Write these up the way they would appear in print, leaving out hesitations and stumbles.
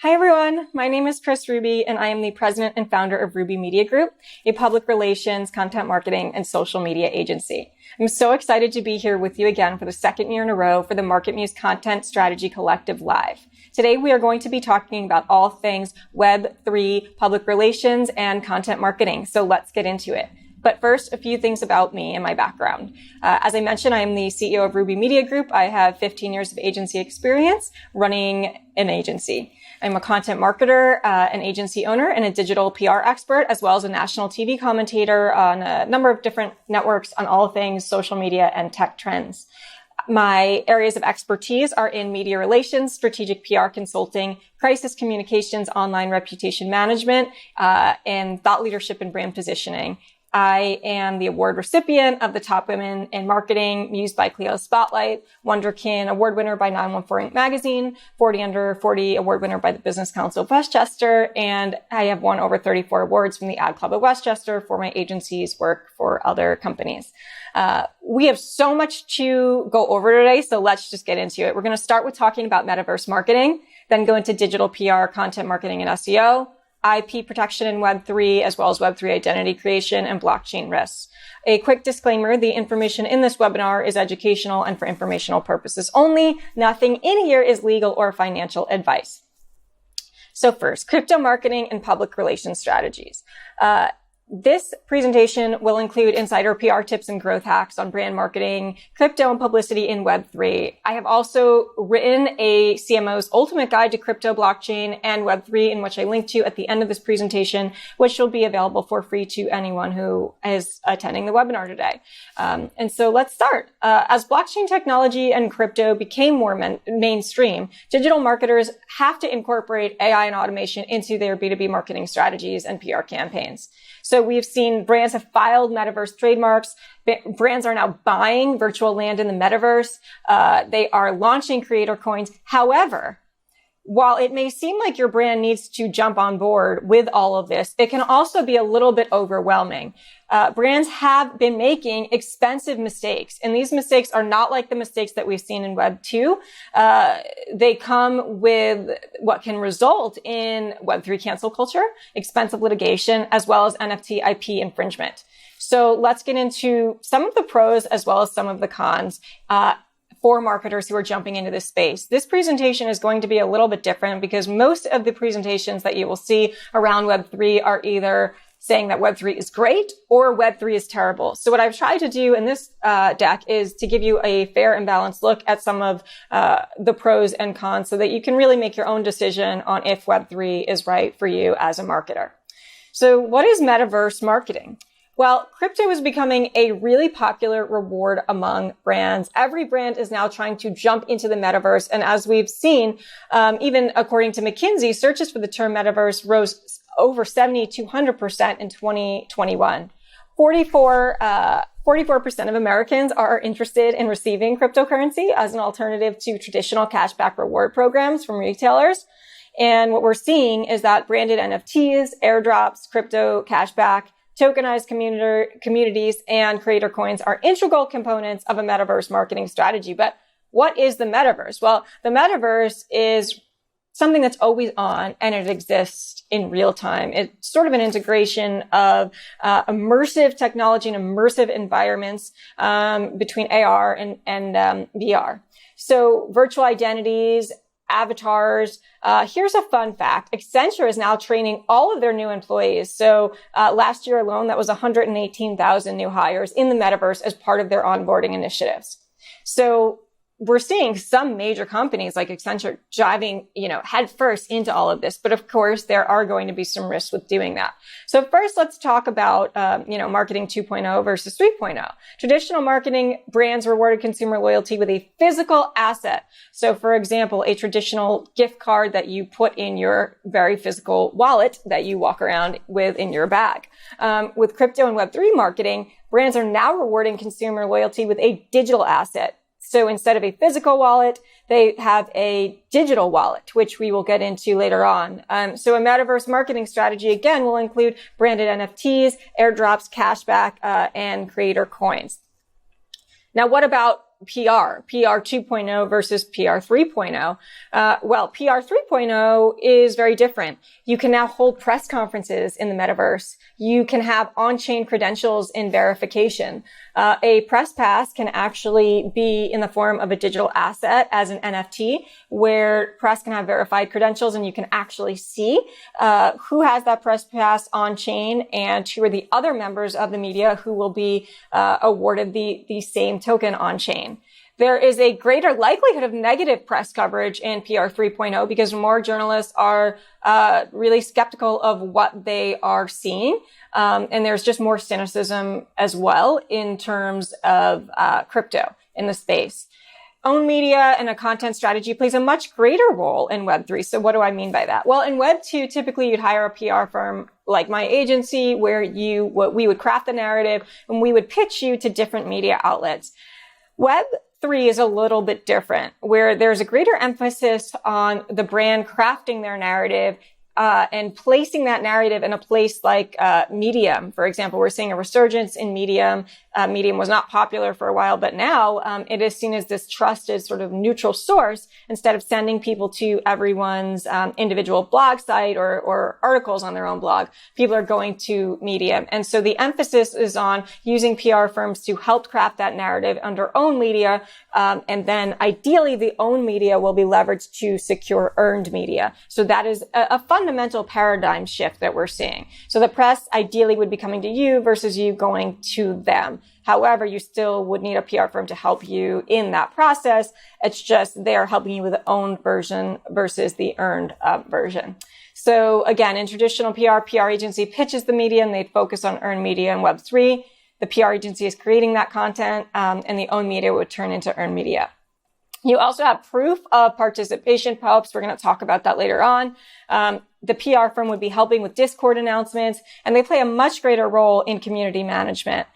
Hi everyone, my name is Kris Ruby and I am the president and founder of RubyMediaGroup, a public relations, content marketing, and social media agency. I'm so excited to be here with you again for the second year in a row for the Market Muse Content Strategy Collective Live. Today we are going to be talking about all things Web3, public relations, and content marketing, so let's get into it. But first, a few things about me and my background. As I mentioned, I am the CEO of RubyMediaGroup. I have 15 years of agency experience running an agency. I'm a content marketer, an agency owner, and a digital PR expert, as well as a national TV commentator on a number of different networks on all things social media and tech trends. My areas of expertise are in media relations, strategic PR consulting, crisis communications, online reputation management, and thought leadership and brand positioning. I am the award recipient of the Top Women in Marketing Muse by Clio Spotlight, Wonderkin Award winner by 914 Inc. Magazine, 40 Under 40 Award winner by the Business Council of Westchester, and I have won over 34 awards from the Ad Club of Westchester for my agency's work for other companies. We have so much to go over today, so let's just get into it. We're going to start with talking about metaverse marketing, then go into digital PR, content marketing, and SEO, IP protection in Web3, as well as Web3 identity creation and blockchain risks. A quick disclaimer, the information in this webinar is educational and for informational purposes only. Nothing in here is legal or financial advice. So first, crypto marketing and public relations strategies. This presentation will include insider PR tips and growth hacks on brand marketing, crypto, and publicity in Web3. I have also written a CMO's ultimate guide to crypto, blockchain, and Web3, in which I link to at the end of this presentation, which will be available for free to anyone who is attending the webinar today. And so let's start. As blockchain technology and crypto became more mainstream, digital marketers have to incorporate AI and automation into their B2B marketing strategies and PR campaigns. So we've seen brands have filed metaverse trademarks. Brands are now buying virtual land in the metaverse. They are launching creator coins. However, while it may seem like your brand needs to jump on board with all of this, it can also be a little bit overwhelming. Brands have been making expensive mistakes, and these mistakes are not like the mistakes that we've seen in Web 2. They come with what can result in Web 3 cancel culture, expensive litigation, as well as NFT IP infringement. So let's get into some of the pros as well as some of the cons for marketers who are jumping into this space. This presentation is going to be a little bit different because most of the presentations that you will see around Web3 are either saying that Web3 is great or Web3 is terrible. So what I've tried to do in this deck is to give you a fair and balanced look at some of the pros and cons so that you can really make your own decision on if Web3 is right for you as a marketer. So what is metaverse marketing? Well, crypto is becoming a really popular reward among brands. Every brand is now trying to jump into the metaverse. And as we've seen, even according to McKinsey, searches for the term metaverse rose over 70% to 100% in 2021. 44% of Americans are interested in receiving cryptocurrency as an alternative to traditional cashback reward programs from retailers. And what we're seeing is that branded NFTs, airdrops, crypto cashback, tokenized communities, and creator coins are integral components of a metaverse marketing strategy. But what is the metaverse? Well, the metaverse is something that's always on and it exists in real time. It's sort of an integration of immersive technology and immersive environments between AR and VR. So virtual identities, avatars. Here's a fun fact. Accenture is now training all of their new employees. So last year alone, that was 118,000 new hires in the metaverse as part of their onboarding initiatives. So we're seeing some major companies like Accenture diving, head first into all of this. But of course, there are going to be some risks with doing that. So first, let's talk about, marketing 2.0 versus 3.0. Traditional marketing brands rewarded consumer loyalty with a physical asset. So for example, a traditional gift card that you put in your very physical wallet that you walk around with in your bag. With crypto and Web3 marketing, brands are now rewarding consumer loyalty with a digital asset. So instead of a physical wallet, they have a digital wallet, which we will get into later on. So a metaverse marketing strategy, again, will include branded NFTs, airdrops, cashback, and creator coins. Now, what about PR 2.0 versus PR 3.0. Well, PR 3.0 is very different. You can now hold press conferences in the metaverse. You can have on-chain credentials in verification. A press pass can actually be in the form of a digital asset as an NFT, where press can have verified credentials and you can actually see who has that press pass on chain and who are the other members of the media who will be awarded the same token on chain. There is a greater likelihood of negative press coverage in PR 3.0 because more journalists are really skeptical of what they are seeing. And there's just more cynicism as well in terms of crypto in the space. Own media and a content strategy plays a much greater role in Web3. So what do I mean by that? Well, in Web2, typically you'd hire a PR firm like my agency where we would craft the narrative and we would pitch you to different media outlets. Web3 is a little bit different, where there's a greater emphasis on the brand crafting their narrative and placing that narrative in a place like Medium. For example, we're seeing a resurgence in Medium. Medium was not popular for a while, but now it is seen as this trusted sort of neutral source instead of sending people to everyone's individual blog site or articles on their own blog. People are going to Medium. And so the emphasis is on using PR firms to help craft that narrative under own media. And then ideally the own media will be leveraged to secure earned media. So that is a fundamental paradigm shift that we're seeing. So the press ideally would be coming to you versus you going to them. However, you still would need a PR firm to help you in that process. It's just they're helping you with the owned version versus the earned version. So again, in traditional PR agency pitches the media and they focus on earned media in Web3. The PR agency is creating that content, and the owned media would turn into earned media. You also have proof of participation pubs. We're going to talk about that later on. The PR firm would be helping with Discord announcements, and they play a much greater role in community management.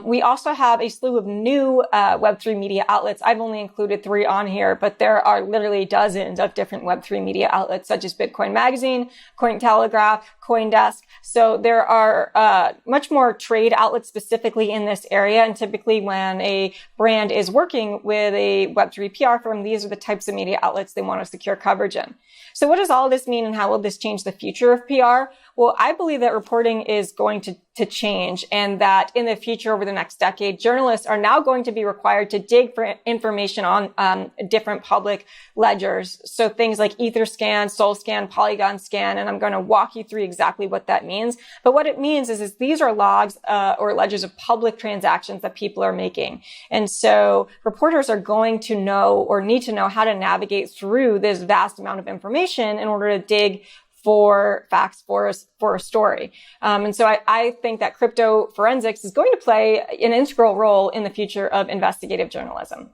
We also have a slew of new Web3 media outlets. I've only included 3 on here, but there are literally dozens of different Web3 media outlets, such as Bitcoin Magazine, Cointelegraph, CoinDesk. So there are much more trade outlets specifically in this area. And typically when a brand is working with a Web3 PR firm, these are the types of media outlets they want to secure coverage in. So what does all this mean and how will this change the future of PR? Well, I believe that reporting is going to change, and that in the future over the next decade, journalists are now going to be required to dig for information on different public ledgers. So things like Etherscan, Solscan, Polygon Scan, and I'm going to walk you through exactly what that means. But what it means is these are logs or ledgers of public transactions that people are making. And so reporters are going to know or need to know how to navigate through this vast amount of information in order to dig for facts for a story. And so I think that crypto forensics is going to play an integral role in the future of investigative journalism.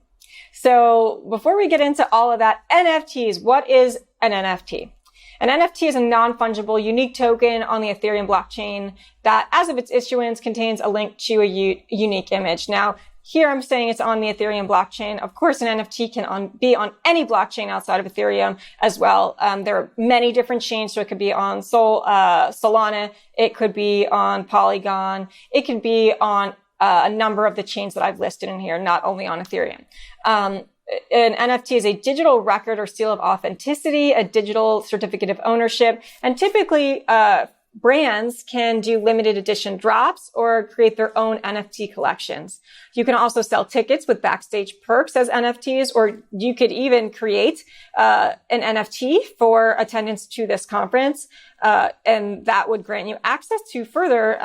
So before we get into all of that, NFTs, what is an NFT? An NFT is a non-fungible, unique token on the Ethereum blockchain that, as of its issuance, contains a link to a unique image. Now, here I'm saying it's on the Ethereum blockchain. Of course, an NFT can be on any blockchain outside of Ethereum as well. There are many different chains, so it could be on Solana, it could be on Polygon, it could be on a number of the chains that I've listed in here, not only on Ethereum. An NFT is a digital record or seal of authenticity, a digital certificate of ownership, and typically brands can do limited edition drops or create their own NFT collections. You can also sell tickets with backstage perks as NFTs, or you could even create an NFT for attendance to this conference, and that would grant you access to further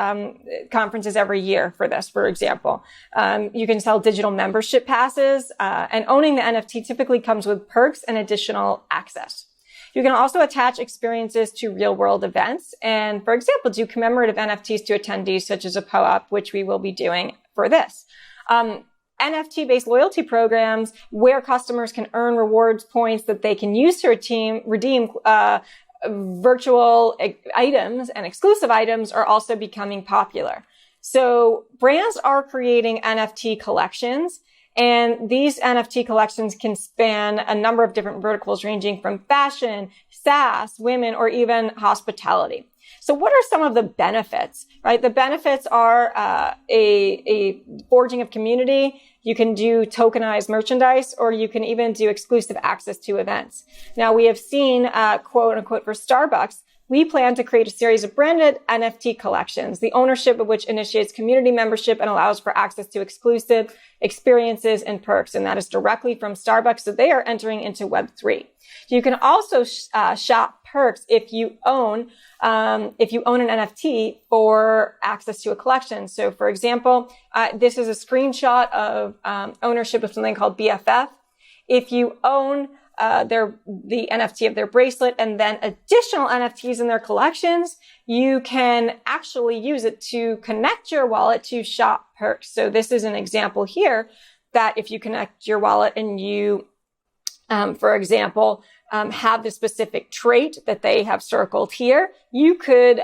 conferences every year for this, for example. You can sell digital membership passes, and owning the NFT typically comes with perks and additional access. You can also attach experiences to real-world events and, for example, do commemorative NFTs to attendees, such as a POAP, which we will be doing for this. NFT-based loyalty programs where customers can earn rewards points that they can use to redeem virtual items and exclusive items are also becoming popular. So brands are creating NFT collections. And these NFT collections can span a number of different verticals ranging from fashion, SaaS, women, or even hospitality. So what are some of the benefits, right? The benefits are a forging of community. You can do tokenized merchandise, or you can even do exclusive access to events. Now, we have seen, quote unquote, for Starbucks, we plan to create a series of branded NFT collections, the ownership of which initiates community membership and allows for access to exclusive experiences and perks. And that is directly from Starbucks. So they are entering into Web3. You can also shop perks if you own an NFT for access to a collection. So for example, this is a screenshot of ownership of something called BFF. If you own the NFT of their bracelet and then additional NFTs in their collections, you can actually use it to connect your wallet to shop perks. So this is an example here that if you connect your wallet and you, for example, have the specific trait that they have circled here, you could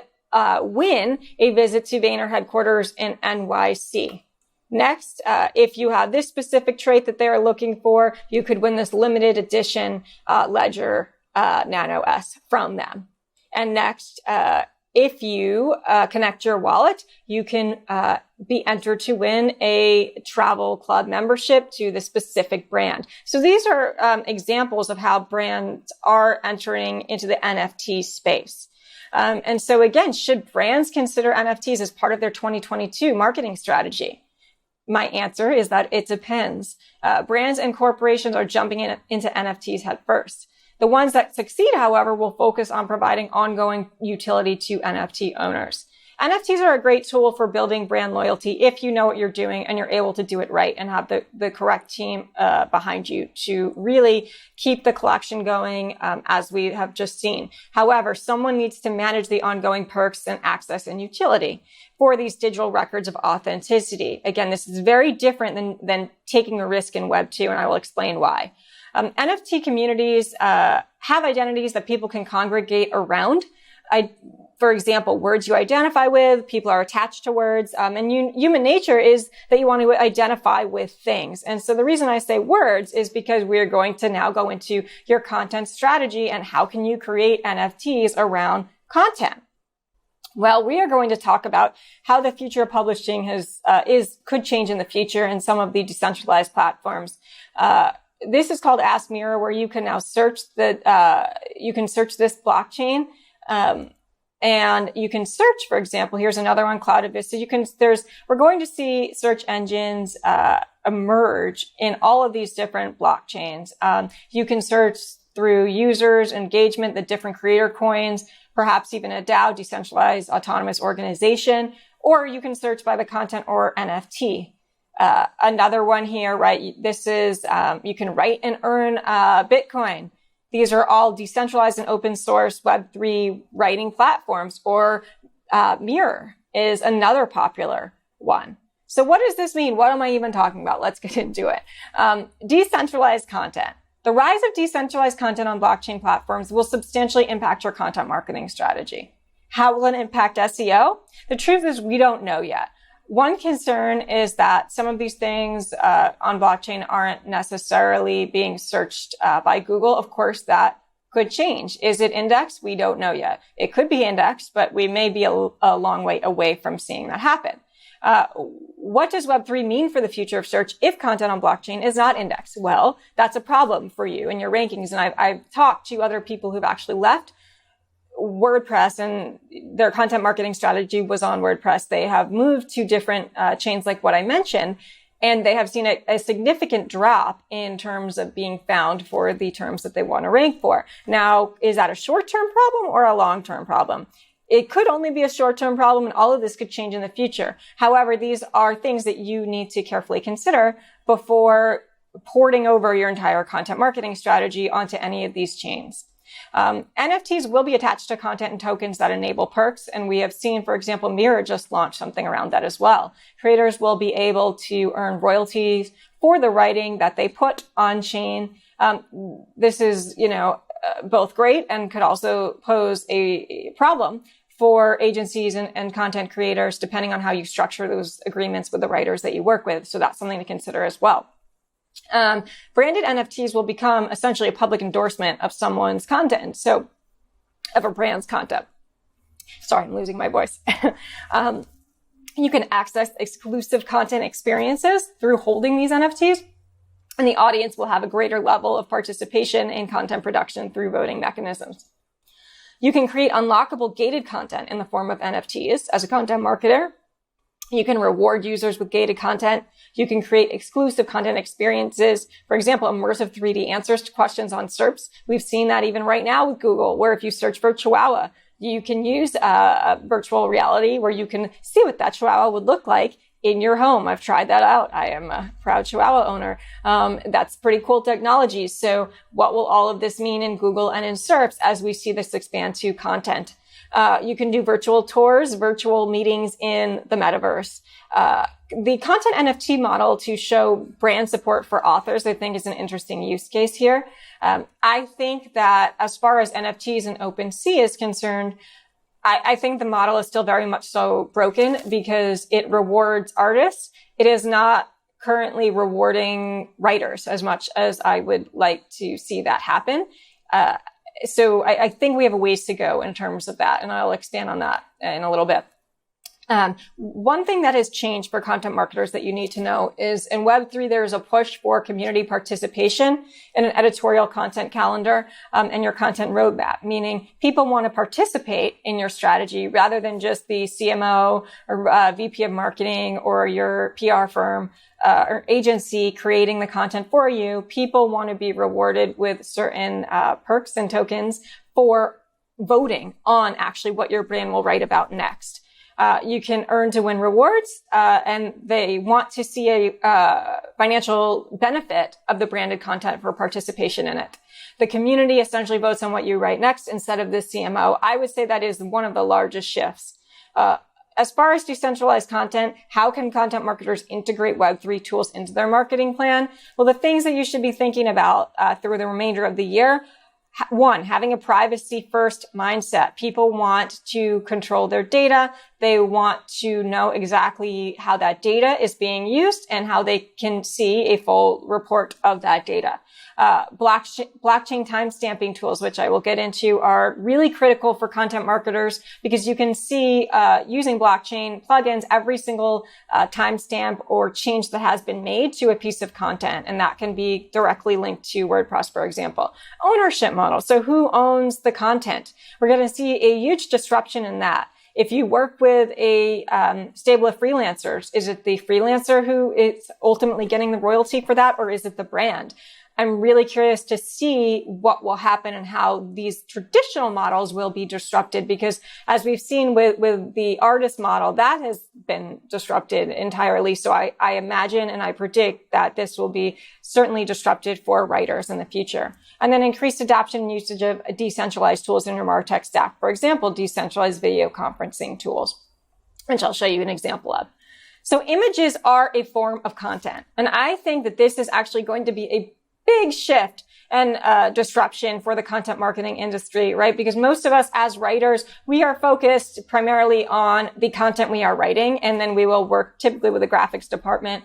win a visit to Vayner headquarters in NYC. Next, if you have this specific trait that they're looking for, you could win this limited edition Ledger Nano S from them. And next, if you connect your wallet, you can be entered to win a travel club membership to the specific brand. So these are examples of how brands are entering into the NFT space. And so again, should brands consider NFTs as part of their 2022 marketing strategy? My answer is that it depends. Brands and corporations are jumping into NFTs head first. The ones that succeed, however, will focus on providing ongoing utility to NFT owners. NFTs are a great tool for building brand loyalty if you know what you're doing and you're able to do it right and have the correct team behind you to really keep the collection going, as we have just seen. However, someone needs to manage the ongoing perks and access and utility for these digital records of authenticity. Again, this is very different than taking a risk in Web 2, and I will explain why. NFT communities have identities that people can congregate around. For example, words you identify with, people are attached to words, and human nature is that you want to identify with things. And so the reason I say words is because we're going to now go into your content strategy and how can you create NFTs around content. Well, we are going to talk about how the future of publishing could change in the future and some of the decentralized platforms. This is called Ask Mirror, where you can now search this blockchain, and you can search, for example, here's another one, Clouded Vista. We're going to see search engines, emerge in all of these different blockchains. You can search through users, engagement, the different creator coins, perhaps even a DAO, decentralized autonomous organization, or you can search by the content or NFT. Another one here, right? This is, you can write and earn, Bitcoin. These are all decentralized and open source Web3 writing platforms, or, Mirror is another popular one. So what does this mean? What am I even talking about? Let's get into it. Decentralized content. The rise of decentralized content on blockchain platforms will substantially impact your content marketing strategy. How will it impact SEO? The truth is we don't know yet. One concern is that some of these things on blockchain aren't necessarily being searched by Google. Of course, that could change. Is it indexed? We don't know yet. It could be indexed, but we may be a long way away from seeing that happen. What does Web3 mean for the future of search if content on blockchain is not indexed? Well, that's a problem for you and your rankings. And I've talked to other people who've actually left WordPress and their content marketing strategy was on WordPress. They have moved to different chains like what I mentioned, and they have seen a significant drop in terms of being found for the terms that they want to rank for. Now, is that a short-term problem or a long-term problem? It could only be a short-term problem, and all of this could change in the future. However, these are things that you need to carefully consider before porting over your entire content marketing strategy onto any of these chains. NFTs will be attached to content and tokens that enable perks. And we have seen, for example, Mirror just launched something around that as well. Creators will be able to earn royalties for the writing that they put on chain. This is, both great and could also pose a problem for agencies and content creators, depending on how you structure those agreements with the writers that you work with. So that's something to consider as well. Branded NFTs will become essentially a public endorsement of someone's content, so of a brand's content. Sorry, I'm losing my voice. You can access exclusive content experiences through holding these NFTs, and the audience will have a greater level of participation in content production through voting mechanisms. You can create unlockable gated content in the form of NFTs as a content marketer. You can reward users with gated content. You can create exclusive content experiences. For example, immersive 3D answers to questions on SERPs. We've seen that even right now with Google, where if you search for Chihuahua, you can use virtual reality where you can see what that Chihuahua would look like in your home. I've tried that out. I am a proud Chihuahua owner. That's pretty cool technology. So what will all of this mean in Google and in SERPs as we see this expand to content? You can do virtual tours, virtual meetings in the metaverse. The content NFT model to show brand support for authors, I think, is an interesting use case here. I think that as far as NFTs and OpenSea is concerned, I think the model is still very much so broken because it rewards artists. It is not currently rewarding writers as much as I would like to see that happen. So I think we have a ways to go in terms of that, and I'll expand on that in a little bit. One thing that has changed for content marketers that you need to know is in Web3, there is a push for community participation in an editorial content calendar and your content roadmap, meaning people want to participate in your strategy rather than just the CMO or VP of marketing or your PR firm or agency creating the content for you. People want to be rewarded with certain perks and tokens for voting on actually what your brand will write about next. You can earn to win rewards, and they want to see a financial benefit of the branded content for participation in it. The community essentially votes on what you write next instead of the CMO. I would say that is one of the largest shifts. As far as decentralized content, how can content marketers integrate Web3 tools into their marketing plan? Well, the things that you should be thinking about through the remainder of the year. One, having a privacy first mindset. People want to control their data. They want to know exactly how that data is being used and how they can see a full report of that data. Blockchain timestamping tools, which I will get into, are really critical for content marketers because you can see using blockchain plugins every single timestamp or change that has been made to a piece of content, and that can be directly linked to WordPress, for example. Ownership model. So who owns the content? We're going to see a huge disruption in that. If you work with a stable of freelancers, is it the freelancer who is ultimately getting the royalty for that, or is it the brand? I'm really curious to see what will happen and how these traditional models will be disrupted, because as we've seen with the artist model, that has been disrupted entirely. So I imagine and I predict that this will be certainly disrupted for writers in the future. And then increased adoption and usage of decentralized tools in your MarTech stack. For example, decentralized video conferencing tools, which I'll show you an example of. So images are a form of content. And I think that this is actually going to be a big shift and disruption for the content marketing industry, right? Because most of us as writers, we are focused primarily on the content we are writing, and then we will work typically with the graphics department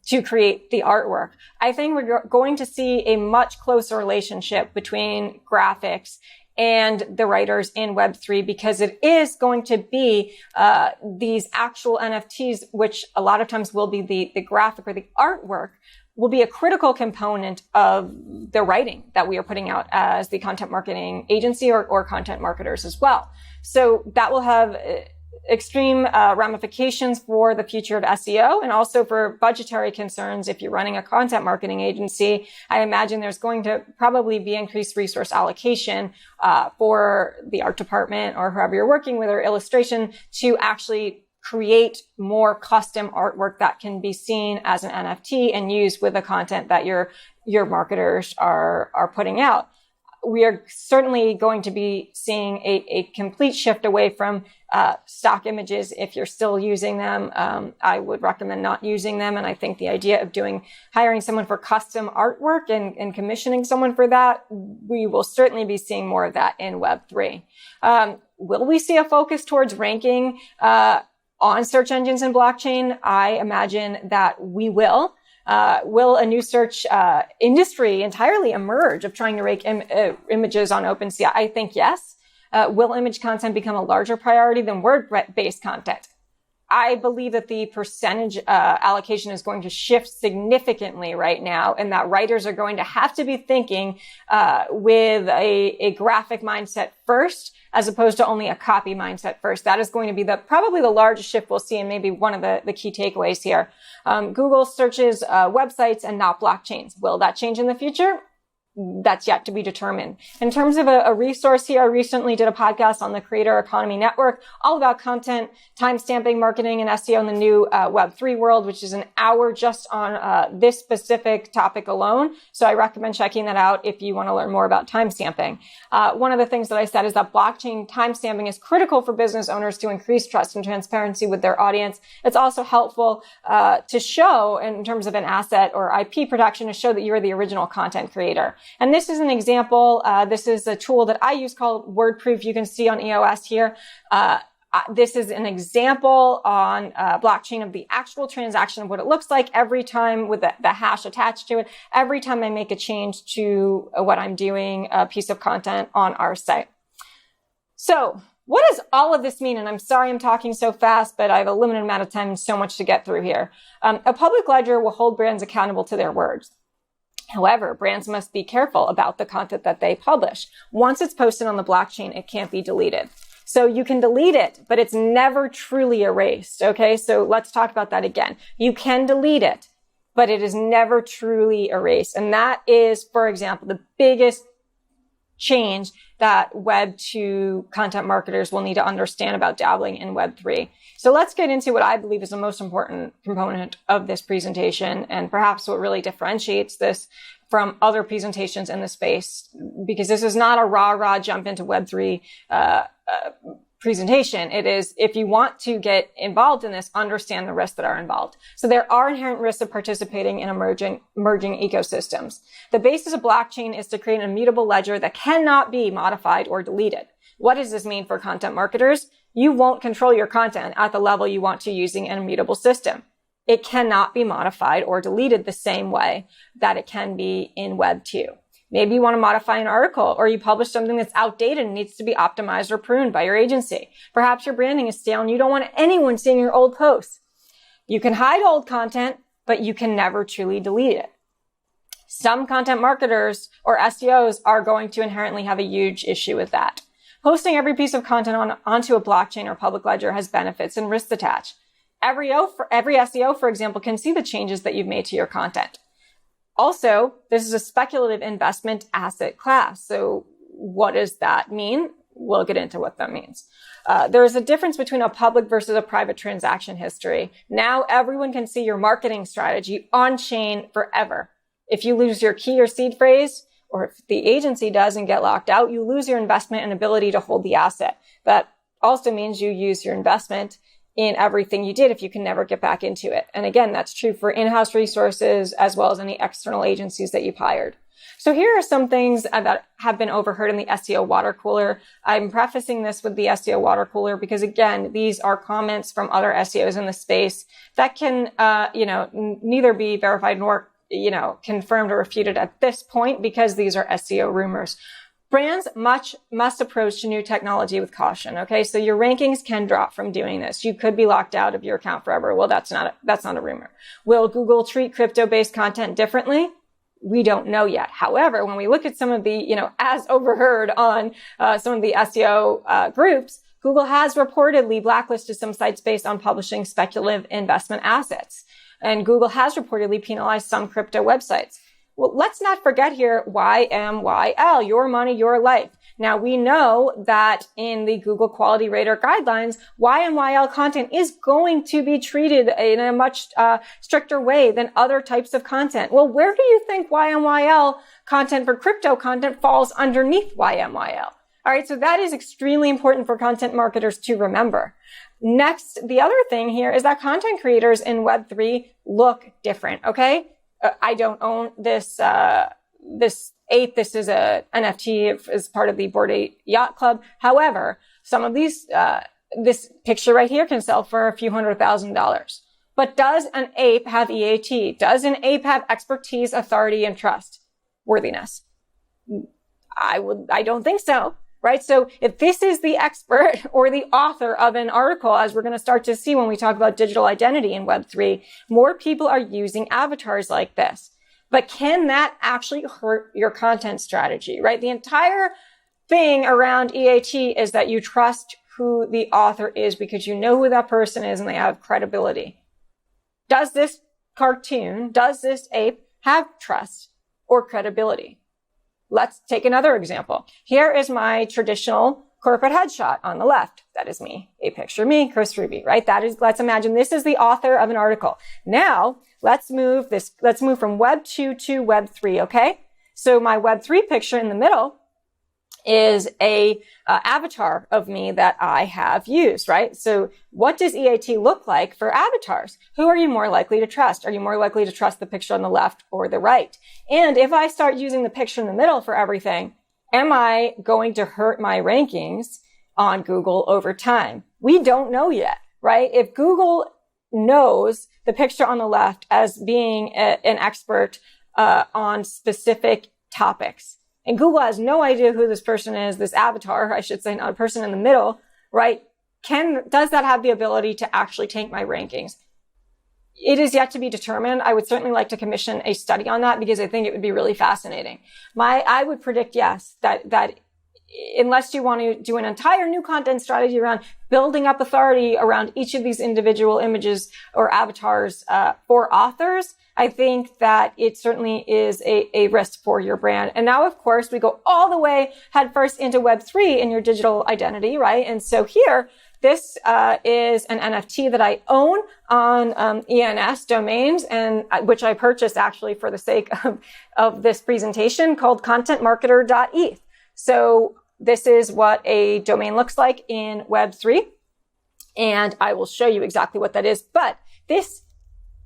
to create the artwork. I think we're going to see a much closer relationship between graphics and the writers in Web3, because it is going to be these actual NFTs, which a lot of times will be the graphic or the artwork, will be a critical component of the writing that we are putting out as the content marketing agency or content marketers as well. So that will have extreme ramifications for the future of SEO and also for budgetary concerns. If you're running a content marketing agency, I imagine there's going to probably be increased resource allocation for the art department or whoever you're working with or illustration to actually create more custom artwork that can be seen as an NFT and used with the content that your marketers are putting out. We are certainly going to be seeing a complete shift away from stock images. If you're still using them, I would recommend not using them. And I think the idea of hiring someone for custom artwork and commissioning someone for that, we will certainly be seeing more of that in Web3. Will we see a focus towards ranking on search engines and blockchain? I imagine that we will. Will a new search industry entirely emerge of trying to rank images on OpenSea? I think yes. Will image content become a larger priority than word-based content? I believe that the percentage allocation is going to shift significantly right now, and that writers are going to have to be thinking with a graphic mindset first, as opposed to only a copy mindset first. That is going to be probably the largest shift we'll see, and maybe one of the key takeaways here. Google searches websites and not blockchains. Will that change in the future? That's yet to be determined. In terms of a resource here, I recently did a podcast on the Creator Economy Network, all about content, timestamping, marketing, and SEO in the new Web3 world, which is an hour just on this specific topic alone. So I recommend checking that out if you want to learn more about timestamping. One of the things that I said is that blockchain timestamping is critical for business owners to increase trust and transparency with their audience. It's also helpful to show, in terms of an asset or IP protection, to show that you're the original content creator. And this is an example. This is a tool that I use called WordProof. You can see on EOS here. This is an example on blockchain of the actual transaction of what it looks like every time with the hash attached to it. Every time I make a change to what I'm doing, a piece of content on our site. So what does all of this mean? And I'm sorry I'm talking so fast, but I have a limited amount of time and so much to get through here. A public ledger will hold brands accountable to their words. However, brands must be careful about the content that they publish. Once it's posted on the blockchain, it can't be deleted. So you can delete it, but it's never truly erased. Okay, so let's talk about that again. You can delete it, but it is never truly erased. And that is, for example, the biggest change that Web 2 content marketers will need to understand about dabbling in Web 3. So let's get into what I believe is the most important component of this presentation, and perhaps what really differentiates this from other presentations in the space, because this is not a rah-rah jump into Web 3 presentation. It is, if you want to get involved in this, understand the risks that are involved. So there are inherent risks of participating in emerging ecosystems. The basis of blockchain is to create an immutable ledger that cannot be modified or deleted. What does this mean for content marketers? You won't control your content at the level you want to using an immutable system. It cannot be modified or deleted the same way that it can be in Web 2. Maybe you want to modify an article, or you publish something that's outdated and needs to be optimized or pruned by your agency. Perhaps your branding is stale and you don't want anyone seeing your old posts. You can hide old content, but you can never truly delete it. Some content marketers or SEOs are going to inherently have a huge issue with that. Posting every piece of content onto a blockchain or public ledger has benefits and risks attached. Every SEO, for example, can see the changes that you've made to your content. Also, this is a speculative investment asset class. So what does that mean? We'll get into what that means. There is a difference between a public versus a private transaction history. Now everyone can see your marketing strategy on chain forever. If you lose your key or seed phrase, or if the agency does and get locked out, you lose your investment and ability to hold the asset. That also means you use your investment in everything you did if you can never get back into it. And again, that's true for in-house resources as well as any external agencies that you've hired. So here are some things that have been overheard in the SEO water cooler. I'm prefacing this with the SEO water cooler because, again, these are comments from other SEOs in the space that can, neither be verified nor, confirmed or refuted at this point because these are SEO rumors. Brands must approach new technology with caution. Okay, so your rankings can drop from doing this. You could be locked out of your account forever. Well, that's not a rumor. Will Google treat crypto-based content differently? We don't know yet. However, when we look at some of the, as overheard on some of the SEO groups, Google has reportedly blacklisted some sites based on publishing speculative investment assets, and Google has reportedly penalized some crypto websites. Well, let's not forget here, YMYL, your money, your life. Now, we know that in the Google Quality Radar guidelines, YMYL content is going to be treated in a much stricter way than other types of content. Well, where do you think YMYL content for crypto content falls underneath YMYL? All right, so that is extremely important for content marketers to remember. Next, the other thing here is that content creators in Web3 look different, okay? I don't own this ape. This is a NFT as part of the Bored Ape Yacht Club. However, some of these, this picture right here can sell for a few $100,000. But does an ape have EAT? Does an ape have expertise, authority, and trustworthiness? I don't think so. right? So if this is the expert or the author of an article, as we're going to start to see when we talk about digital identity in Web3, more people are using avatars like this. But can that actually hurt your content strategy, right? The entire thing around EAT is that you trust who the author is because you know who that person is and they have credibility. Does this cartoon, does this ape have trust or credibility? Let's take another example. Here is my traditional corporate headshot on the left. That is me, a picture of me, Kris Ruby, right? Let's imagine this is the author of an article. Now, let's move from Web 2 to Web 3, okay? So my Web 3 picture in the middle is a avatar of me that I have used, right? So what does EAT look like for avatars? Who are you more likely to trust? Are you more likely to trust the picture on the left or the right? And if I start using the picture in the middle for everything, am I going to hurt my rankings on Google over time? We don't know yet, right? If Google knows the picture on the left as being an expert on specific topics, and Google has no idea who this person is, this avatar, I should say, not a person in the middle, right? Does that have the ability to actually tank my rankings? It is yet to be determined. I would certainly like to commission a study on that because I think it would be really fascinating. I would predict, yes, that unless you want to do an entire new content strategy around building up authority around each of these individual images or avatars for authors, I think that it certainly is a risk for your brand. And now, of course, we go all the way headfirst into Web3 in your digital identity, right? And so here, this is an NFT that I own on ENS domains, and which I purchased actually for the sake of this presentation, called contentmarketer.eth. So this is what a domain looks like in Web3, and I will show you exactly what that is. But this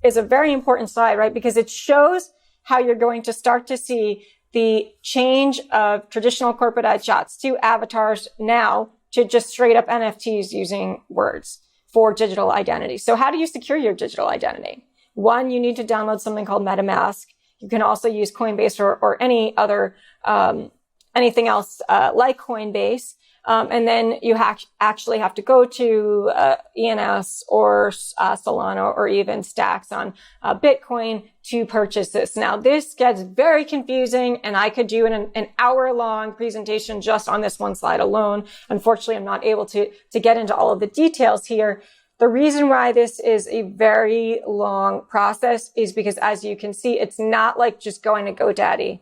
is a very important slide, right? Because it shows how you're going to start to see the change of traditional corporate headshots to avatars now to just straight up NFTs using words for digital identity. So how do you secure your digital identity? One, you need to download something called MetaMask. You can also use Coinbase or any other, anything else like Coinbase. And then you actually have to go to ENS or Solana or even Stacks on Bitcoin to purchase this. Now, this gets very confusing, and I could do an hour-long presentation just on this one slide alone. Unfortunately, I'm not able to get into all of the details here. The reason why this is a very long process is because, as you can see, it's not like just going to GoDaddy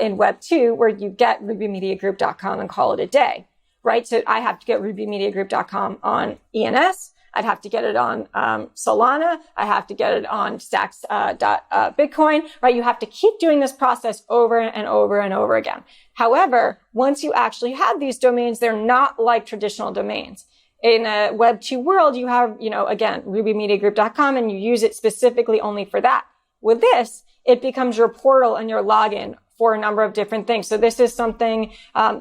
in Web 2 where you get RubyMediaGroup.com and call it a day. Right? So I have to get RubyMediaGroup.com on ENS. I'd have to get it on Solana. I have to get it on Stacks Bitcoin, right? You have to keep doing this process over and over and over again. However, once you actually have these domains, they're not like traditional domains. In a Web 2 world, you have, again, RubyMediaGroup.com, and you use it specifically only for that. With this, it becomes your portal and your login for a number of different things. So this is something,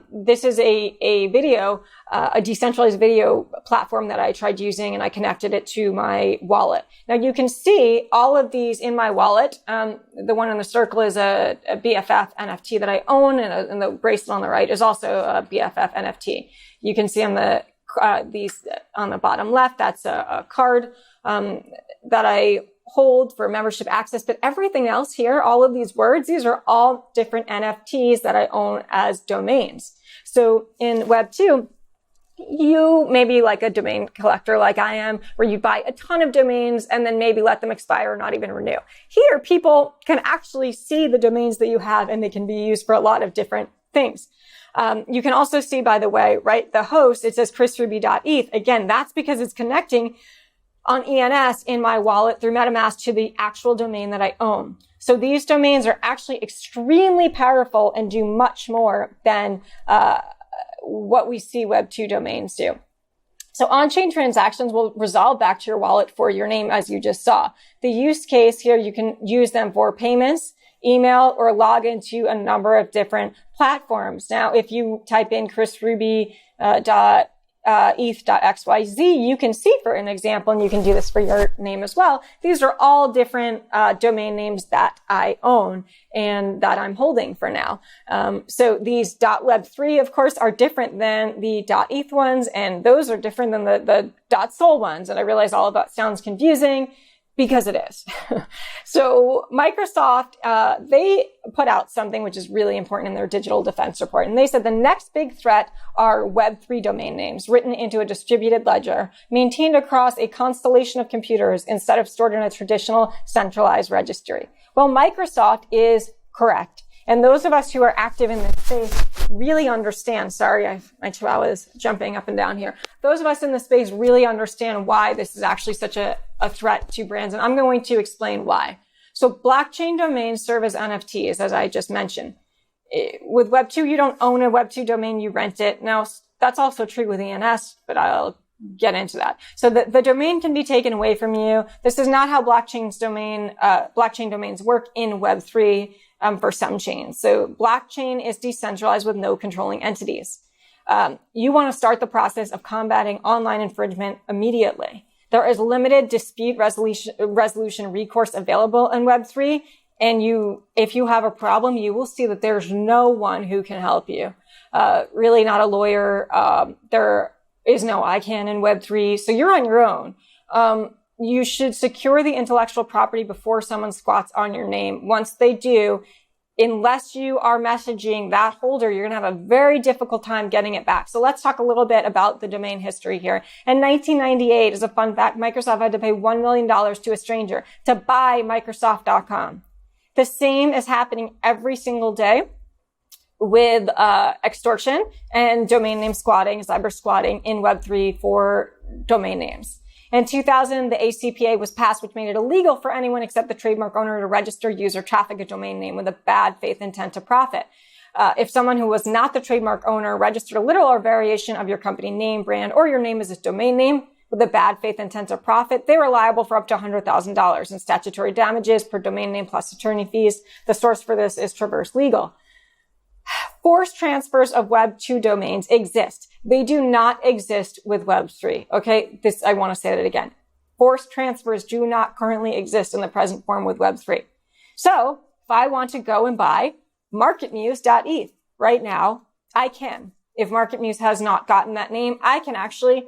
this is a video, a decentralized video platform that I tried using, and I connected it to my wallet. Now you can see all of these in my wallet. The one in the circle is a BFF NFT that I own, and the bracelet on the right is also a BFF NFT. You can see on these on the bottom left, that's a card that I hold for membership access, but everything else here, all of these words, these are all different NFTs that I own as domains. So in Web 2, you may be like a domain collector like I am, where you buy a ton of domains and then maybe let them expire or not even renew. Here, people can actually see the domains that you have, and they can be used for a lot of different things. You can also see, by the way, right, the host, it says krisruby.eth. Again, that's because it's connecting on ENS in my wallet through MetaMask to the actual domain that I own. So these domains are actually extremely powerful and do much more than what we see Web 2 domains do. So on-chain transactions will resolve back to your wallet for your name, as you just saw. The use case here, you can use them for payments, email, or log into a number of different platforms. Now, if you type in krisruby.eth .eth.xyz, you can see for an example, and you can do this for your name as well. These are all different domain names that I own and that I'm holding for now. So these .web3, of course, are different than the .eth ones, and those are different than the .sol ones. And I realize all of that sounds confusing, because it is. So Microsoft, they put out something which is really important in their digital defense report. And they said the next big threat are Web3 domain names written into a distributed ledger, maintained across a constellation of computers instead of stored in a traditional centralized registry. Well, Microsoft is correct. And those of us who are active in this space really understand, my chihuahua is jumping up and down here. Those of us in this space really understand why this is actually such a threat to brands. And I'm going to explain why. So blockchain domains serve as NFTs, as I just mentioned. With Web2, you don't own a Web2 domain, you rent it. Now, that's also true with ENS, but I'll get into that. So the domain can be taken away from you. This is not how blockchain domains work in Web3. For some chains. So blockchain is decentralized with no controlling entities. You want to start the process of combating online infringement immediately. There is limited dispute resolution recourse available in Web3. And if you have a problem, you will see that there's no one who can help you. Really not a lawyer. There is no ICANN in Web3. So you're on your own. You should secure the intellectual property before someone squats on your name. Once they do, unless you are messaging that holder, you're going to have a very difficult time getting it back. So let's talk a little bit about the domain history here. In 1998, as a fun fact, Microsoft had to pay $1 million to a stranger to buy Microsoft.com. The same is happening every single day with extortion and domain name squatting, cybersquatting in Web3 for domain names. In 2000, the ACPA was passed, which made it illegal for anyone except the trademark owner to register, use, or traffic a domain name with a bad faith intent to profit. If someone who was not the trademark owner registered a literal or variation of your company name, brand, or your name as a domain name with a bad faith intent to profit, they were liable for up to $100,000 in statutory damages per domain name plus attorney fees. The source for this is Traverse Legal. Forced transfers of Web2 domains exist. They do not exist with Web3. Okay. I want to say that again. Forced transfers do not currently exist in the present form with Web3. So if I want to go and buy marketmuse.eth right now, I can. If MarketMuse has not gotten that name, I can actually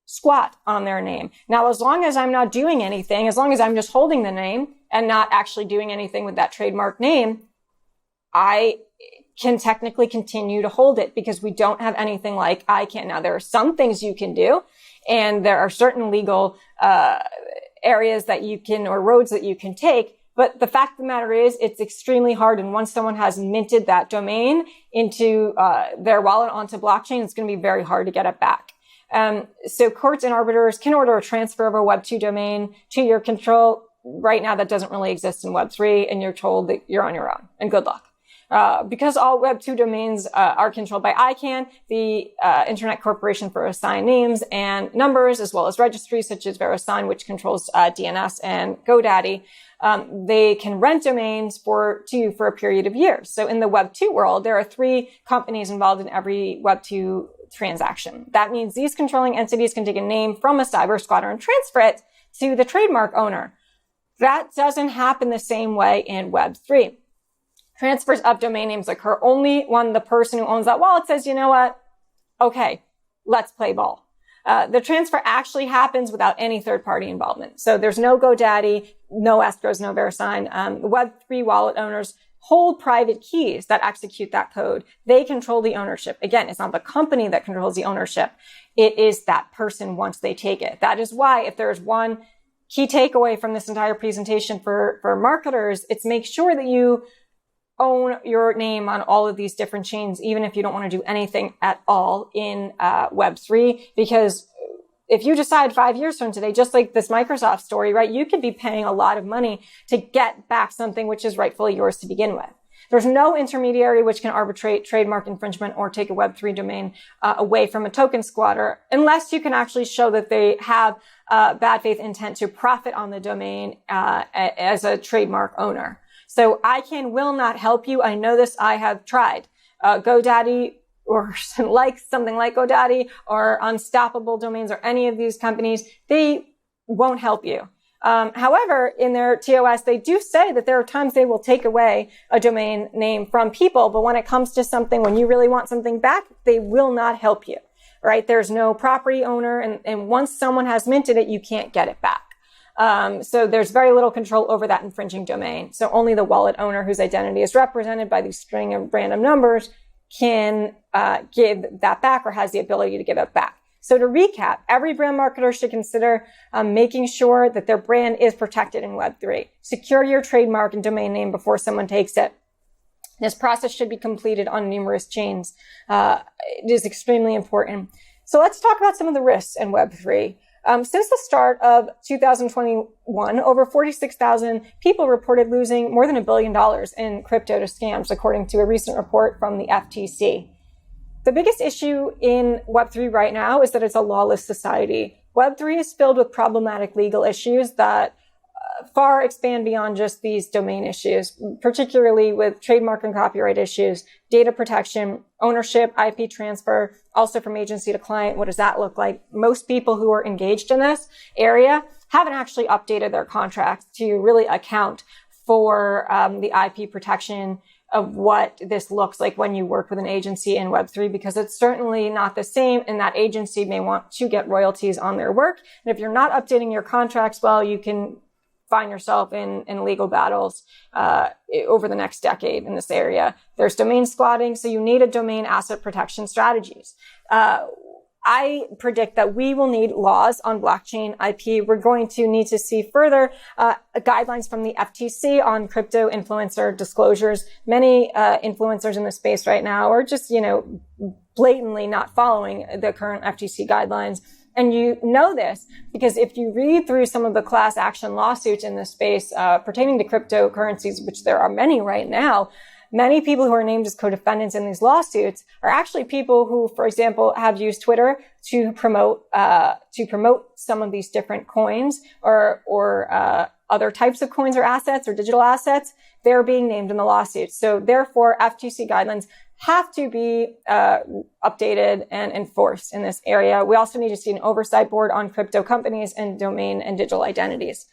squat on their name. Now, as long as I'm not doing anything, as long as I'm just holding the name and not actually doing anything with that trademark name, I can technically continue to hold it because we don't have anything like ICANN. Now, there are some things you can do, and there are certain legal areas that you can, or roads that you can take. But the fact of the matter is, it's extremely hard. And once someone has minted that domain into their wallet onto blockchain, it's going to be very hard to get it back. So courts and arbiters can order a transfer of a Web2 domain to your control. Right now, that doesn't really exist in Web3, and you're told that you're on your own, and good luck. Because all Web2 domains are controlled by ICANN, the Internet Corporation for Assigned Names and Numbers, as well as registries such as VeriSign, which controls DNS, and GoDaddy, they can rent domains to you for a period of years. So in the Web2 world, there are 3 companies involved in every Web2 transaction. That means these controlling entities can take a name from a cyber squatter and transfer it to the trademark owner. That doesn't happen the same way in Web3. Transfers of domain names occur only when the person who owns that wallet says, you know what? Okay, let's play ball. The transfer actually happens without any third-party involvement. So there's no GoDaddy, no escrows, no VeriSign. Web3 wallet owners hold private keys that execute that code. They control the ownership. Again, it's not the company that controls the ownership. It is that person once they take it. That is why if there's one key takeaway from this entire presentation for marketers, it's make sure that you own your name on all of these different chains, even if you don't want to do anything at all in Web3, because if you decide 5 years from today, just like this Microsoft story, right, you could be paying a lot of money to get back something which is rightfully yours to begin with. There's no intermediary which can arbitrate trademark infringement or take a Web3 domain away from a token squatter, unless you can actually show that they have bad faith intent to profit on the domain as a trademark owner. So ICANN will not help you. I know this. I have tried. GoDaddy or like something like GoDaddy or Unstoppable Domains or any of these companies, they won't help you. However, in their TOS, they do say that there are times they will take away a domain name from people, but when it comes to something, when you really want something back, they will not help you, right? There's no property owner, and once someone has minted it, you can't get it back. So there's very little control over that infringing domain. So only the wallet owner whose identity is represented by these string of random numbers can give that back or has the ability to give it back. So to recap, every brand marketer should consider making sure that their brand is protected in Web3. Secure your trademark and domain name before someone takes it. This process should be completed on numerous chains. It is extremely important. So let's talk about some of the risks in Web3. Since the start of 2021, over 46,000 people reported losing more than $1 billion in crypto to scams, according to a recent report from the FTC. The biggest issue in Web3 right now is that it's a lawless society. Web3 is filled with problematic legal issues that far expand beyond just these domain issues, particularly with trademark and copyright issues, data protection, ownership, IP transfer, also from agency to client. What does that look like? Most people who are engaged in this area haven't actually updated their contracts to really account for the IP protection of what this looks like when you work with an agency in Web3, because it's certainly not the same, and that agency may want to get royalties on their work. And if you're not updating your contracts, well, you can find yourself in legal battles over the next decade in this area. There's domain squatting, so you need a domain asset protection strategies. I predict that we will need laws on blockchain IP. We're going to need to see further guidelines from the FTC on crypto influencer disclosures. Many influencers in the space right now are just, blatantly not following the current FTC guidelines. And you know this because if you read through some of the class action lawsuits in this space pertaining to cryptocurrencies, which there are many right now, many people who are named as co-defendants in these lawsuits are actually people who, for example, have used Twitter to promote some of these different coins or other types of coins or assets or digital assets. They're being named in the lawsuits. So therefore, FTC guidelines have to be updated and enforced in this area. We also need to see an oversight board on crypto companies and domain and digital identities.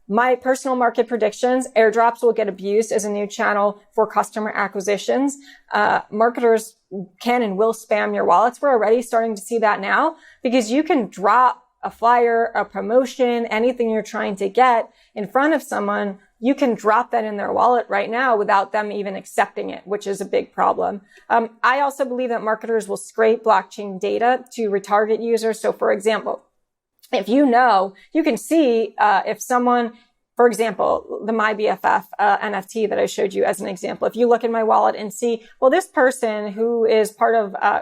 My personal market predictions, airdrops will get abused as a new channel for customer acquisitions. Marketers can and will spam your wallets. We're already starting to see that now because you can drop a flyer, a promotion, anything you're trying to get in front of someone. You can drop that in their wallet right now without them even accepting it, which is a big problem. I also believe that marketers will scrape blockchain data to retarget users. So for example, if you can see if someone, for example, the MyBFF NFT that I showed you as an example. If you look in my wallet and see, well, this person who is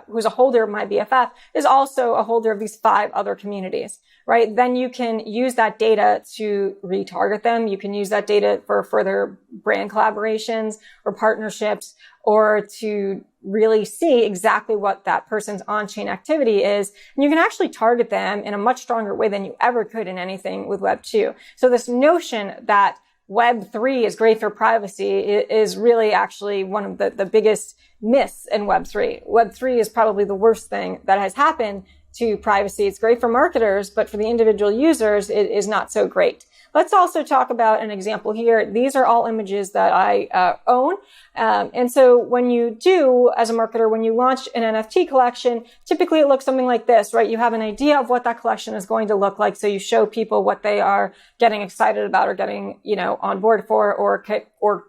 who's a holder of MyBFF is also a holder of these 5 other communities, right? Then you can use that data to retarget them. You can use that data for further brand collaborations or partnerships, or to really see exactly what that person's on-chain activity is. And you can actually target them in a much stronger way than you ever could in anything with Web 2. So this notion that Web 3 is great for privacy is really actually one of the biggest myths in Web 3. Web 3 is probably the worst thing that has happened to privacy. It's great for marketers, but for the individual users, it is not so great. Let's also talk about an example here. These are all images that I own. And so when you do, as a marketer, when you launch an NFT collection, typically it looks something like this, right? You have an idea of what that collection is going to look like. So you show people what they are getting excited about or getting, on board for or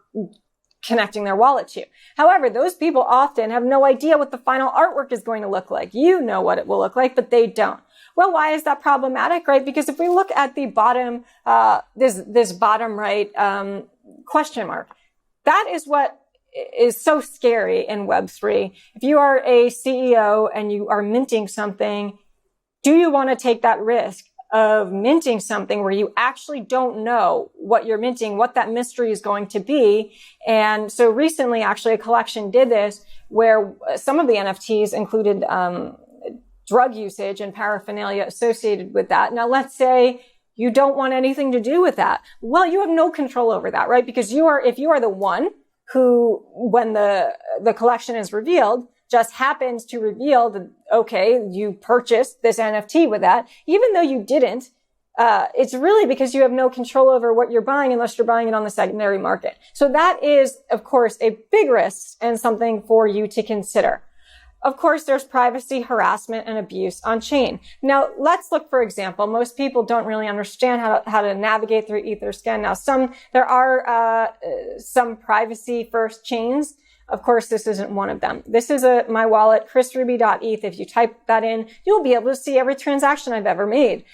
connecting their wallet to. However, those people often have no idea what the final artwork is going to look like. You know what it will look like, but they don't. Well, why is that problematic, right? Because if we look at the bottom, this bottom right question mark, that is what is so scary in Web3. If you are a CEO and you are minting something, do you want to take that risk of minting something where you actually don't know what you're minting, what that mystery is going to be? And so recently, actually, a collection did this where some of the NFTs included drug usage and paraphernalia associated with that. Now, let's say you don't want anything to do with that. Well, you have no control over that, right? Because if you are the one who, when the collection is revealed, just happens to reveal that, okay, you purchased this NFT with that, even though you didn't, it's really because you have no control over what you're buying unless you're buying it on the secondary market. So that is, of course, a big risk and something for you to consider. Of course, there's privacy, harassment, and abuse on chain. Now, let's look, for example, most people don't really understand how to navigate through Etherscan. Now, there are some privacy first chains. Of course, this isn't one of them. This is my wallet, krisruby.eth. If you type that in, you'll be able to see every transaction I've ever made.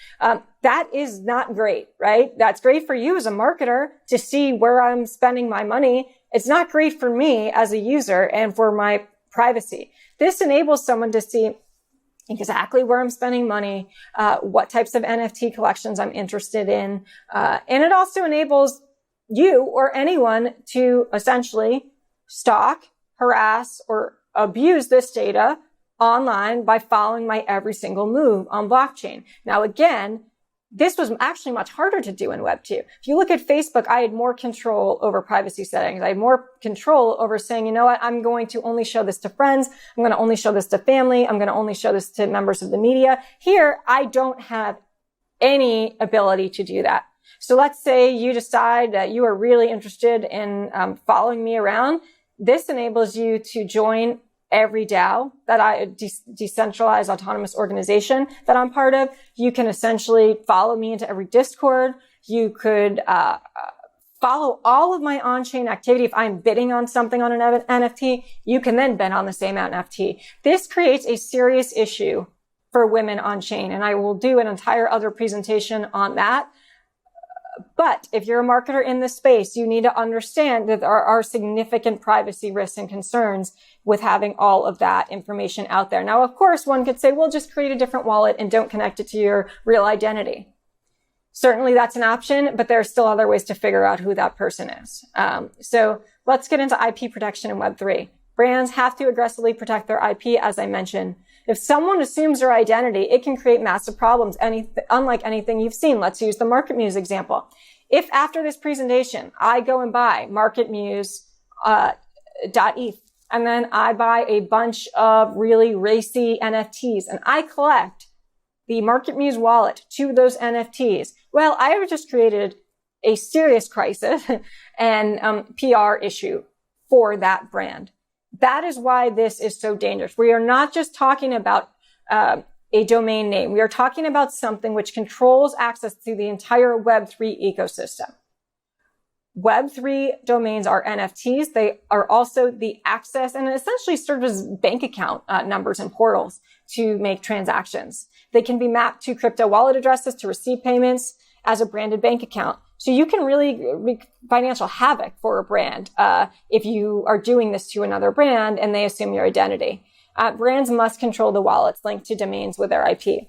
That is not great, right? That's great for you as a marketer to see where I'm spending my money. It's not great for me as a user and for my privacy. This enables someone to see exactly where I'm spending money, what types of NFT collections I'm interested in. And it also enables you or anyone to essentially stalk, harass, or abuse this data online by following my every single move on blockchain. Now, again, this was actually much harder to do in Web 2. If you look at Facebook, I had more control over privacy settings. I had more control over saying, you know what, I'm going to only show this to friends. I'm going to only show this to family. I'm going to only show this to members of the media. Here, I don't have any ability to do that. So let's say you decide that you are really interested in following me around. This enables you to join every DAO decentralized autonomous organization that I'm part of. You can essentially follow me into every Discord. You could follow all of my on-chain activity. If I'm bidding on something on an NFT, you can then bid on the same NFT. This creates a serious issue for women on-chain, and I will do an entire other presentation on that. But if you're a marketer in this space, you need to understand that there are significant privacy risks and concerns with having all of that information out there. Now, of course, one could say, well, just create a different wallet and don't connect it to your real identity. Certainly that's an option, but there are still other ways to figure out who that person is. So let's get into IP protection in Web3. Brands have to aggressively protect their IP, as I mentioned. If someone assumes their identity, it can create massive problems, unlike anything you've seen. Let's use the MarketMuse example. If after this presentation, I go and buy MarketMuse.eth, and then I buy a bunch of really racy NFTs, and I collect the MarketMuse wallet to those NFTs, well, I have just created a serious crisis and PR issue for that brand. That is why this is so dangerous. We are not just talking about a domain name. We are talking about something which controls access to the entire Web3 ecosystem. Web3 domains are NFTs. They are also the access and essentially serve as bank account numbers and portals to make transactions. They can be mapped to crypto wallet addresses to receive payments as a branded bank account. So you can really wreak financial havoc for a brand if you are doing this to another brand and they assume your identity. Brands must control the wallets linked to domains with their IP.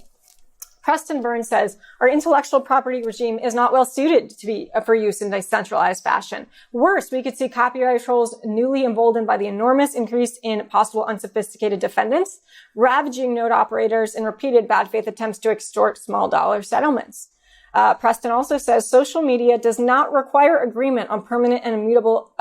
Preston Byrne says, our intellectual property regime is not well suited to be for use in decentralized fashion. Worse, we could see copyright trolls newly emboldened by the enormous increase in possible unsophisticated defendants, ravaging node operators in repeated bad faith attempts to extort small dollar settlements. Preston also says social media does not require agreement on permanent and immutable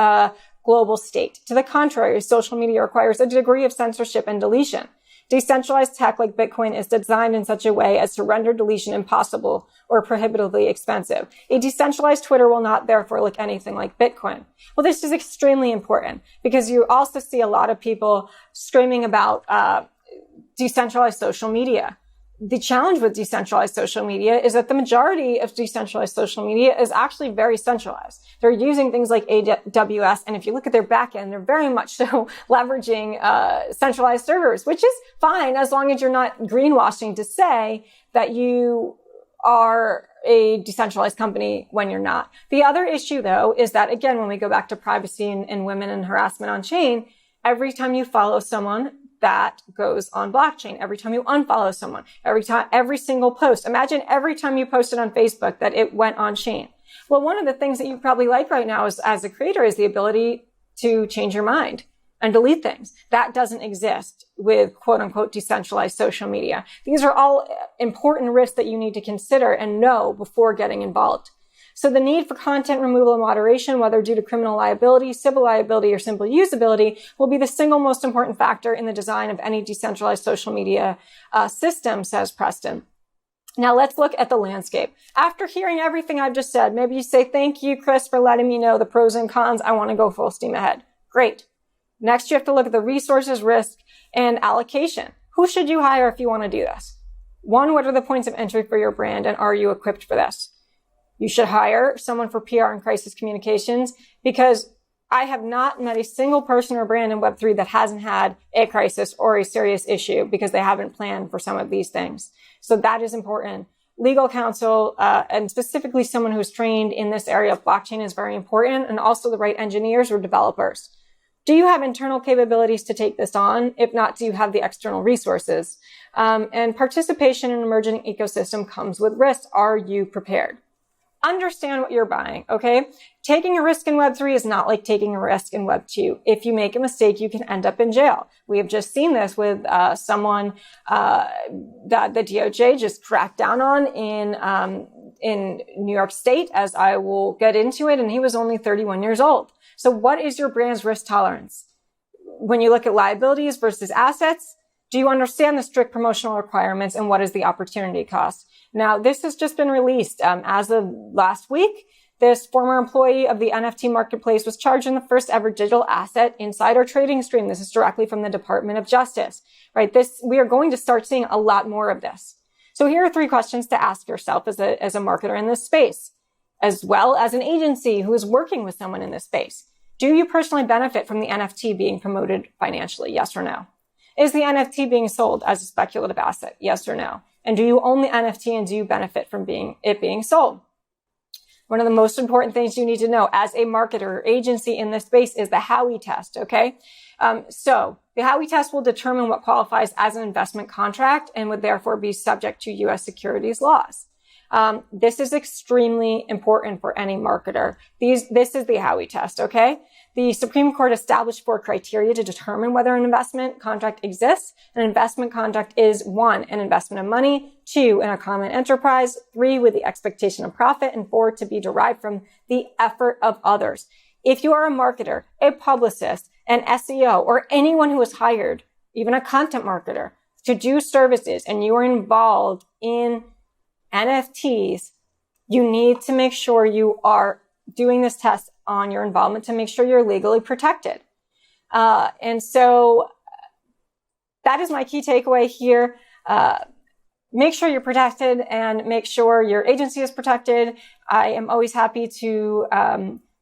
global state. To the contrary, social media requires a degree of censorship and deletion. Decentralized tech like Bitcoin is designed in such a way as to render deletion impossible or prohibitively expensive. A decentralized Twitter will not therefore look anything like Bitcoin. Well, this is extremely important because you also see a lot of people screaming about decentralized social media. The challenge with decentralized social media is that the majority of decentralized social media is actually very centralized. They're using things like AWS, and if you look at their backend, they're very much so leveraging centralized servers, which is fine as long as you're not greenwashing to say that you are a decentralized company when you're not. The other issue, though, is that, again, when we go back to privacy and women and harassment on chain, every time you follow someone, that goes on blockchain. Every time you unfollow someone, every single post. Imagine every time you posted on Facebook that it went on chain. Well, one of the things that you probably like right now is, as a creator, is the ability to change your mind and delete things. That doesn't exist with quote unquote decentralized social media. These are all important risks that you need to consider and know before getting involved. So the need for content removal and moderation, whether due to criminal liability, civil liability, or simple usability, will be the single most important factor in the design of any decentralized social media system, says Preston. Now let's look at the landscape. After hearing everything I've just said, maybe you say, thank you, Kris, for letting me know the pros and cons. I want to go full steam ahead. Great. Next, you have to look at the resources, risk, and allocation. Who should you hire if you want to do this? One, what are the points of entry for your brand, and are you equipped for this? You should hire someone for PR and crisis communications, because I have not met a single person or brand in Web3 that hasn't had a crisis or a serious issue because they haven't planned for some of these things. So that is important. Legal counsel, and specifically someone who's trained in this area of blockchain, is very important, and also the right engineers or developers. Do you have internal capabilities to take this on? If not, do you have the external resources? And participation in an emerging ecosystem comes with risks. Are you prepared? Understand what you're buying, okay? Taking a risk in Web3 is not like taking a risk in Web2. If you make a mistake, you can end up in jail. We have just seen this with someone that the DOJ just cracked down on in New York State, as I will get into it, and he was only 31 years old. So what is your brand's risk tolerance? When you look at liabilities versus assets, do you understand the strict promotional requirements, and what is the opportunity cost? Now, this has just been released as of last week. This former employee of the NFT marketplace was charged in the first ever digital asset insider trading stream. This is directly from the Department of Justice, right? We are going to start seeing a lot more of this. So here are 3 questions to ask yourself as a marketer in this space, as well as an agency who is working with someone in this space. Do you personally benefit from the NFT being promoted financially? Yes or no? Is the NFT being sold as a speculative asset? Yes or no? And do you own the NFT, and do you benefit from it being sold? One of the most important things you need to know as a marketer or agency in this space is the Howey test, okay? So the Howey test will determine what qualifies as an investment contract and would therefore be subject to U.S. securities laws. This is extremely important for any marketer. This is the Howey test, okay? The Supreme Court established 4 criteria to determine whether an investment contract exists. An investment contract is 1, an investment of money, 2, in a common enterprise, 3, with the expectation of profit, and 4, to be derived from the effort of others. If you are a marketer, a publicist, an SEO, or anyone who is hired, even a content marketer, to do services, and you are involved in NFTs, you need to make sure you are doing this test on your involvement to make sure you're legally protected. And so that is my key takeaway here. Make sure you're protected and make sure your agency is protected. I am always happy to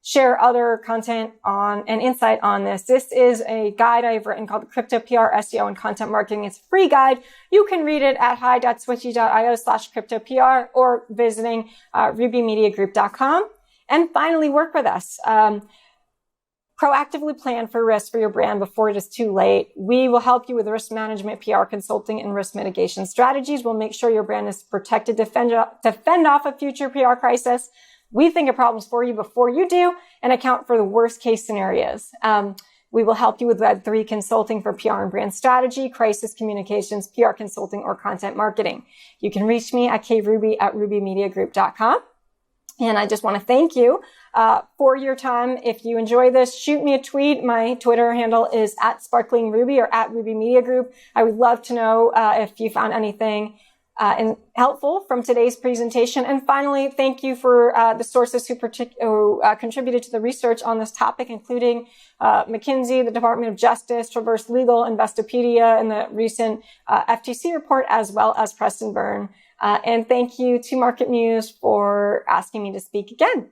share other content on and insight on this. This is a guide I've written called Crypto PR, SEO, and Content Marketing. It's a free guide. You can read it at hi.switchy.io/cryptopr or visiting RubyMediaGroup.com. And finally, work with us. Proactively plan for risk for your brand before it is too late. We will help you with risk management, PR consulting, and risk mitigation strategies. We'll make sure your brand is protected to fend off a future PR crisis. We think of problems for you before you do and account for the worst case scenarios. We will help you with Web3 consulting for PR and brand strategy, crisis communications, PR consulting, or content marketing. You can reach me at kruby@RubyMediaGroup.com. And I just want to thank you for your time. If you enjoy this, shoot me a tweet. My Twitter handle is @SparklingRuby or @RubyMediaGroup. I would love to know if you found anything helpful from today's presentation. And finally, thank you for the sources who contributed to the research on this topic, including McKinsey, the Department of Justice, Traverse Legal, Investopedia, and the recent FTC report, as well as Preston Byrne. And thank you to Market News for asking me to speak again.